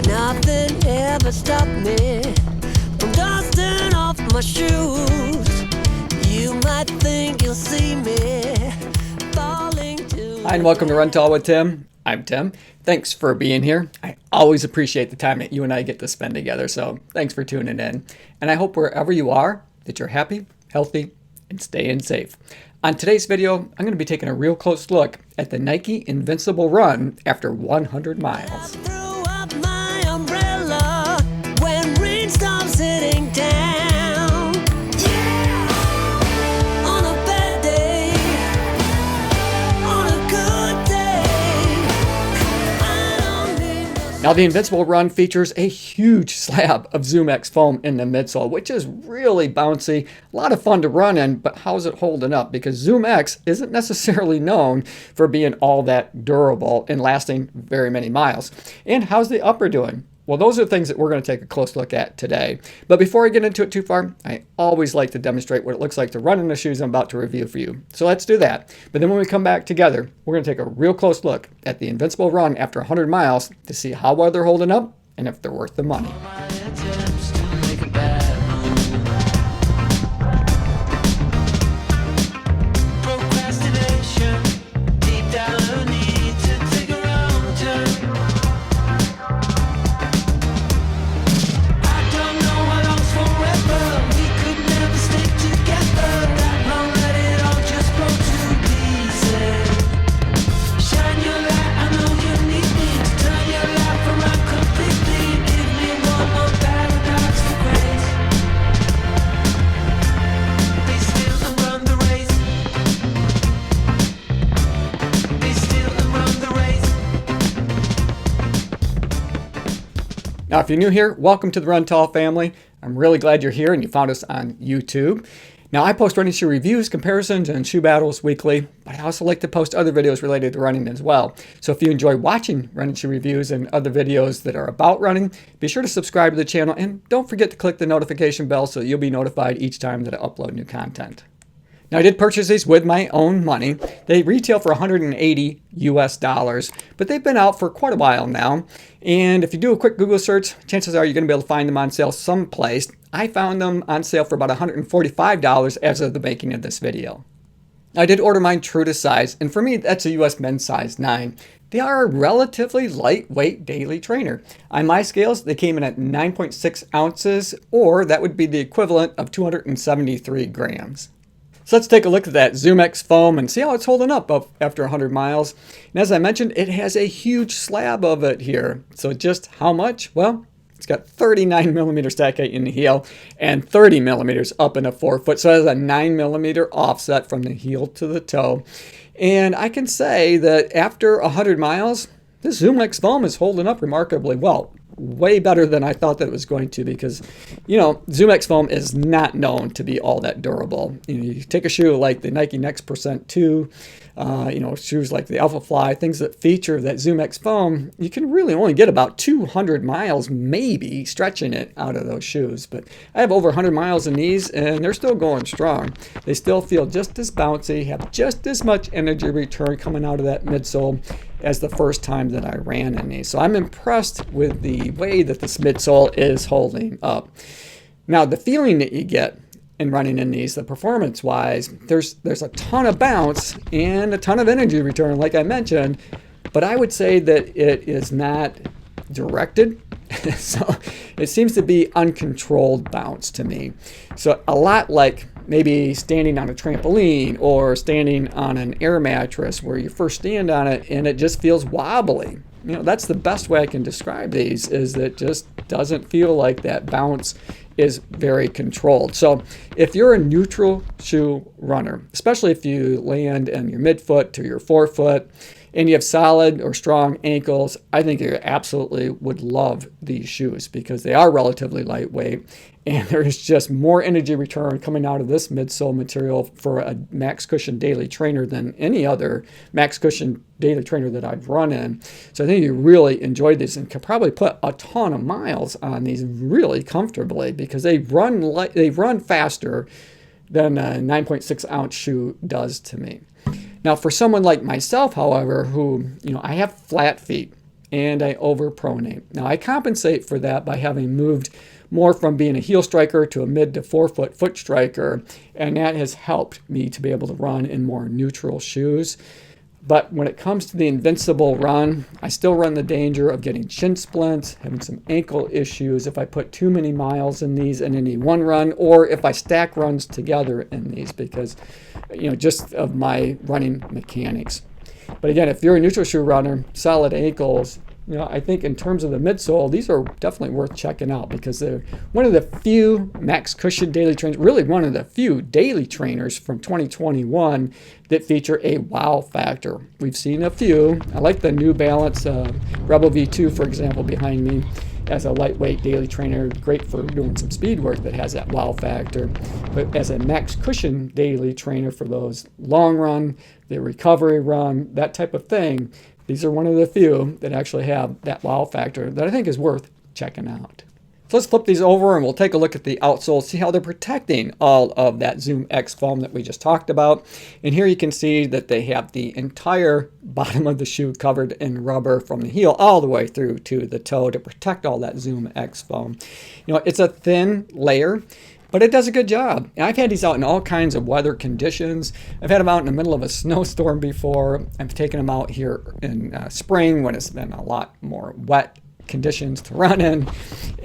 but nothing ever stopped me from dusting off my shoes. You might think you'll see me falling to. Hi, and welcome to Run Tall with Tim. I'm Tim. Thanks for being here. I always appreciate the time that you and I get to spend together, so thanks for tuning in. And I hope wherever you are, that you're happy, healthy, and staying safe. On today's video, I'm going to be taking a real close look at the Nike Invincible Run after 100 miles. Threw up my umbrella when rain stops hitting down. Yeah, on a bad day, on a good day, I don't need no. Now, the Invincible Run features a huge slab of ZoomX foam in the midsole, which is really bouncy, a lot of fun to run in, but how's it holding up? Because ZoomX isn't necessarily known for being all that durable and lasting very many miles. And how's the upper doing? Well, those are things that we're going to take a close look at today. But before I get into it too far, I always like to demonstrate what it looks like to run in the shoes I'm about to review for you. So let's do that. But then when we come back together, we're going to take a real close look at the Invincible Run after 100 miles to see how well they're holding up and if they're worth the money. My attempts to make a bad move. Procrastination, deep down I need to take a wrong turn. I don't know how long's forever. We could never stick together that long. Let it all just blow to pieces. Shine your light, I know you need me to turn your life around completely. Give me one more paradox for grace. Be still and run the race. Be still and run the race. Now, if you're new here, welcome to the Run Tall family. I'm really glad you're here and you found us on YouTube. Now, I post running shoe reviews, comparisons, and shoe battles weekly, but I also like to post other videos related to running as well. So if you enjoy watching running shoe reviews and other videos that are about running, be sure to subscribe to the channel and don't forget to click the notification bell so you'll be notified each time that I upload new content. Now, I did purchase these with my own money. They retail for $180 US, but they've been out for quite a while now. And if you do a quick Google search, chances are you're going to be able to find them on sale someplace. I found them on sale for about $145 as of the making of this video. I did order mine true to size, and for me, that's a US men's size 9. They are a relatively lightweight daily trainer. On my scales, they came in at 9.6 ounces, or that would be the equivalent of 273 grams. So let's take a look at that ZoomX foam and see how it's holding up after 100 miles. And as I mentioned, it has a huge slab of it here. So just how much? Well, it's got 39 millimeter stack height in the heel and 30 millimeters up in the forefoot. So it has a 9 millimeter offset from the heel to the toe. And I can say that after 100 miles, this ZoomX foam is holding up remarkably well. Way better than I thought that it was going to, because, you know, ZoomX foam is not known to be all that durable. You take a shoe like the Nike Next Percent 2, shoes like the Alpha Fly, things that feature that ZoomX foam, you can really only get about 200 miles, maybe, stretching it out of those shoes. But I have over 100 miles in these, and they're still going strong. They still feel just as bouncy, have just as much energy return coming out of that midsole as the first time that I ran in these. So I'm impressed with the way that this midsole is holding up. Now, the feeling that you get in running in these, the performance-wise, there's a ton of bounce and a ton of energy return, like I mentioned, but I would say that it is not directed. So it seems to be uncontrolled bounce to me. So a lot like maybe standing on a trampoline or standing on an air mattress where you first stand on it and it just feels wobbly. You know, that's the best way I can describe these, is that it just doesn't feel like that bounce is very controlled. So if you're a neutral shoe runner, especially if you land in your midfoot to your forefoot and you have solid or strong ankles, I think you absolutely would love these shoes because they are relatively lightweight and there's just more energy return coming out of this midsole material for a max cushion daily trainer than any other max cushion daily trainer that I've run in. So I think you really enjoyed these and can probably put a ton of miles on these really comfortably because they run faster than a 9.6 ounce shoe does to me. Now, for someone like myself, however, who, I have flat feet. and I overpronate. Now I compensate for that by having moved more from being a heel striker to a mid to forefoot foot striker, and that has helped me to be able to run in more neutral shoes. But when it comes to the Invincible Run, I still run the danger of getting shin splints, having some ankle issues if I put too many miles in these in any one run, or if I stack runs together in these because, just of my running mechanics. But again, if you're a neutral shoe runner, solid ankles, I think in terms of the midsole, these are definitely worth checking out because they're one of the few max cushion daily trainers, really one of the few daily trainers from 2021 that feature a wow factor. We've seen a few. I like the New Balance Rebel V2, for example, behind me as a lightweight daily trainer, great for doing some speed work that has that wow factor. But as a max cushion daily trainer for those long run, the recovery run, that type of thing, these are one of the few that actually have that wow factor that I think is worth checking out. So let's flip these over and we'll take a look at the outsole, see how they're protecting all of that ZoomX foam that we just talked about. And here you can see that they have the entire bottom of the shoe covered in rubber from the heel all the way through to the toe to protect all that ZoomX foam. It's a thin layer, but it does a good job. And I've had these out in all kinds of weather conditions. I've had them out in the middle of a snowstorm before. I've taken them out here in spring when it's been a lot more wet conditions to run in.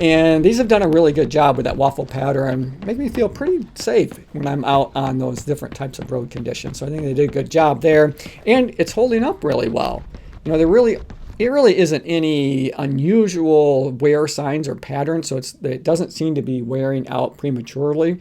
And these have done a really good job with that waffle pattern. Make me feel pretty safe when I'm out on those different types of road conditions. So I think they did a good job there. And it's holding up really well. It really isn't any unusual wear signs or patterns, so it doesn't seem to be wearing out prematurely.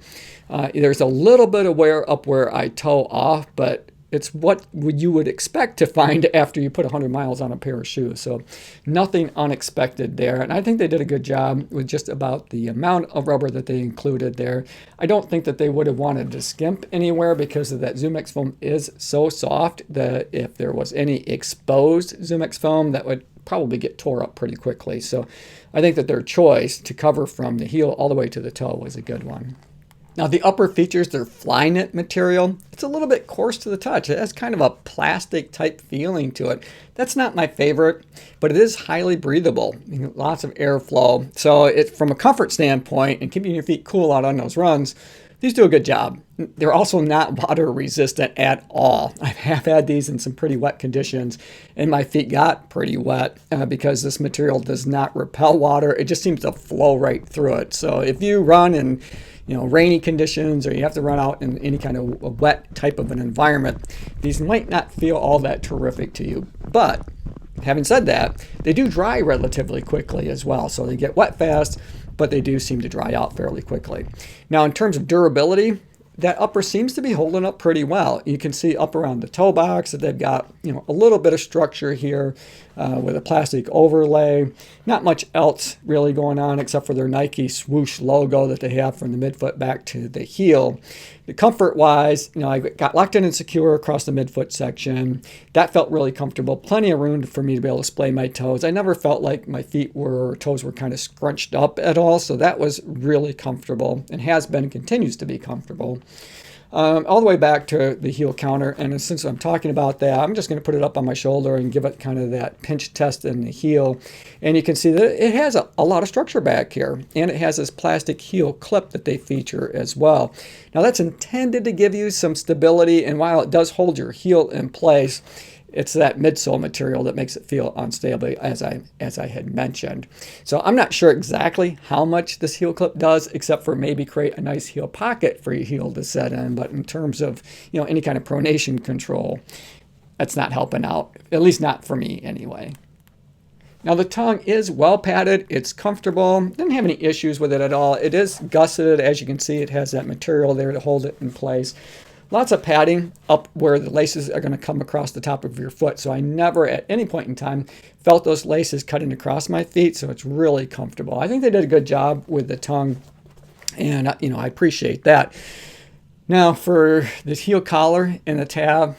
There's a little bit of wear up where I toe off, but it's what you would expect to find after you put 100 miles on a pair of shoes. So nothing unexpected there. And I think they did a good job with just about the amount of rubber that they included there. I don't think that they would have wanted to skimp anywhere because of that ZoomX foam is so soft that if there was any exposed ZoomX foam, that would probably get tore up pretty quickly. So I think that their choice to cover from the heel all the way to the toe was a good one. Now the upper features their fly knit material. It's a little bit coarse to the touch. It has kind of a plastic type feeling to it. That's not my favorite, but it is highly breathable. Lots of airflow. So from a comfort standpoint and keeping your feet cool out on those runs, these do a good job. They're also not water resistant at all. I have had these in some pretty wet conditions and my feet got pretty wet because this material does not repel water. It just seems to flow right through it. So if you run in rainy conditions or you have to run out in any kind of wet type of an environment, these might not feel all that terrific to you. But having said that, they do dry relatively quickly as well. So they get wet fast, but they do seem to dry out fairly quickly. Now, in terms of durability, that upper seems to be holding up pretty well. You can see up around the toe box that they've got a little bit of structure here with a plastic overlay. Not much else really going on except for their Nike swoosh logo that they have from the midfoot back to the heel. The comfort-wise, I got locked in and secure across the midfoot section. That felt really comfortable. Plenty of room for me to be able to splay my toes. I never felt like my toes were kind of scrunched up at all, so that was really comfortable and has been and continues to be comfortable. All the way back to the heel counter, and since I'm talking about that, I'm just going to put it up on my shoulder and give it kind of that pinch test in the heel. And you can see that it has a lot of structure back here, and it has this plastic heel clip that they feature as well. Now that's intended to give you some stability, and while it does hold your heel in place, it's that midsole material that makes it feel unstable, as I had mentioned. So I'm not sure exactly how much this heel clip does, except for maybe create a nice heel pocket for your heel to set in. But in terms of any kind of pronation control, that's not helping out, at least not for me anyway. Now the tongue is well padded, it's comfortable, didn't have any issues with it at all. It is gusseted, as you can see, it has that material there to hold it in place. Lots of padding up where the laces are going to come across the top of your foot. So I never at any point in time felt those laces cutting across my feet. So it's really comfortable. I think they did a good job with the tongue. And, I appreciate that. Now for this heel collar and the tab,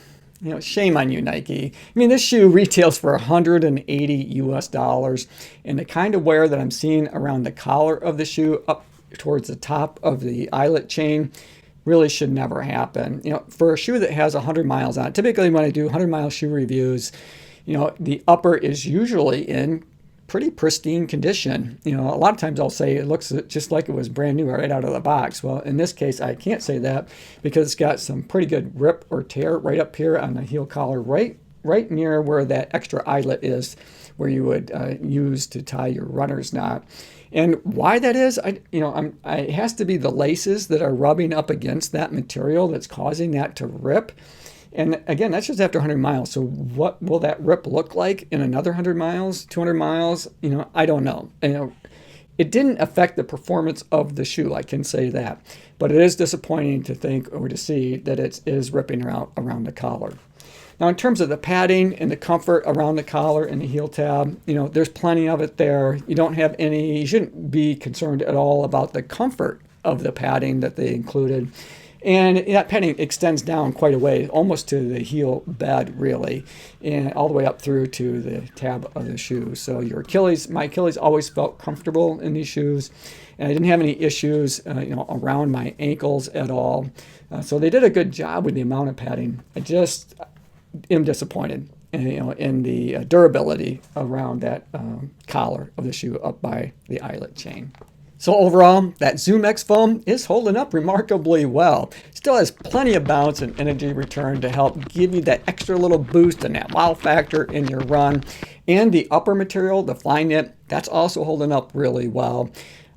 shame on you, Nike. I mean, this shoe retails for $180 US. And the kind of wear that I'm seeing around the collar of the shoe up towards the top of the eyelet chain really should never happen. For a shoe that has 100 miles on it, typically when I do 100-mile shoe reviews, You know, the upper is usually in pretty pristine condition. You know, a lot of times I'll say it looks just like it was brand new right out of the box. Well, in this case, I can't say that because it's got some pretty good rip or tear right up here on the heel collar, right near where that extra eyelet is, where you would use to tie your runner's knot. And why that is, it has to be the laces that are rubbing up against that material that's causing that to rip. And again, that's just after 100 miles. So what will that rip look like in another 100 miles, 200 miles? You know, I don't know. You know, it didn't affect the performance of the shoe, I can say that. But it is disappointing to think or to see that it is ripping around the collar. Now, in terms of the padding and the comfort around the collar and the heel tab, you know, there's plenty of it there. You shouldn't be concerned at all about the comfort of the padding that they included. And that padding extends down quite a way, almost to the heel bed, really, and all the way up through to the tab of the shoe. So my Achilles always felt comfortable in these shoes, and I didn't have any issues, around my ankles at all. So they did a good job with the amount of padding. I just am disappointed, in the durability around that collar of the shoe up by the eyelet chain. So overall, that ZoomX foam is holding up remarkably well. Still has plenty of bounce and energy return to help give you that extra little boost and that wow factor in your run. And the upper material, the fly knit, that's also holding up really well.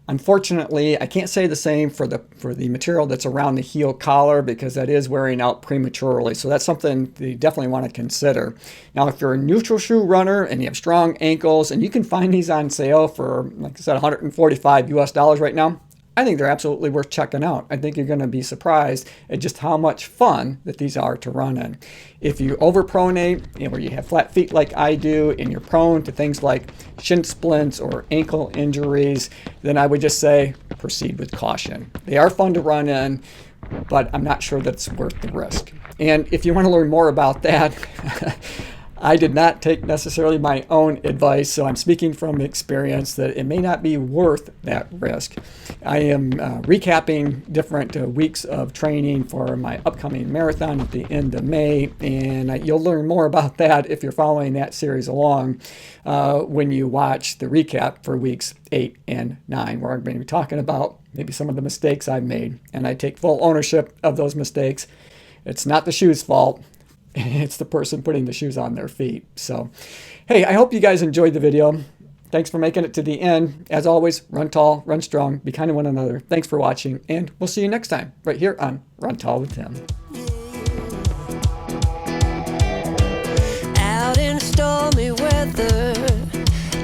Unfortunately, I can't say the same for the material that's around the heel collar because that is wearing out prematurely. So that's something you definitely want to consider. Now, if you're a neutral shoe runner and you have strong ankles, and you can find these on sale for, like I said, $145 US right now, I think they're absolutely worth checking out. I think you're going to be surprised at just how much fun that these are to run in. If you overpronate, or you have flat feet like I do, and you're prone to things like shin splints or ankle injuries, then I would just say proceed with caution. They are fun to run in, but I'm not sure that it's worth the risk. And if you want to learn more about that, I did not take necessarily my own advice, so I'm speaking from experience that it may not be worth that risk. I am recapping different weeks of training for my upcoming marathon at the end of May, and you'll learn more about that if you're following that series along when you watch the recap for weeks 8 and 9, where I'm going to be talking about maybe some of the mistakes I've made, and I take full ownership of those mistakes. It's not the shoe's fault. It's the person putting the shoes on their feet. So, hey, I hope you guys enjoyed the video. Thanks for making it to the end. As always, run tall, run strong, be kind to one another. Thanks for watching, and we'll see you next time right here on Run Tall with Tim. Out in stormy weather,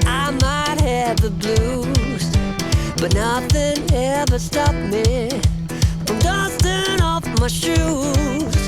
I might have the blues, but nothing ever stopped me from dusting off my shoes.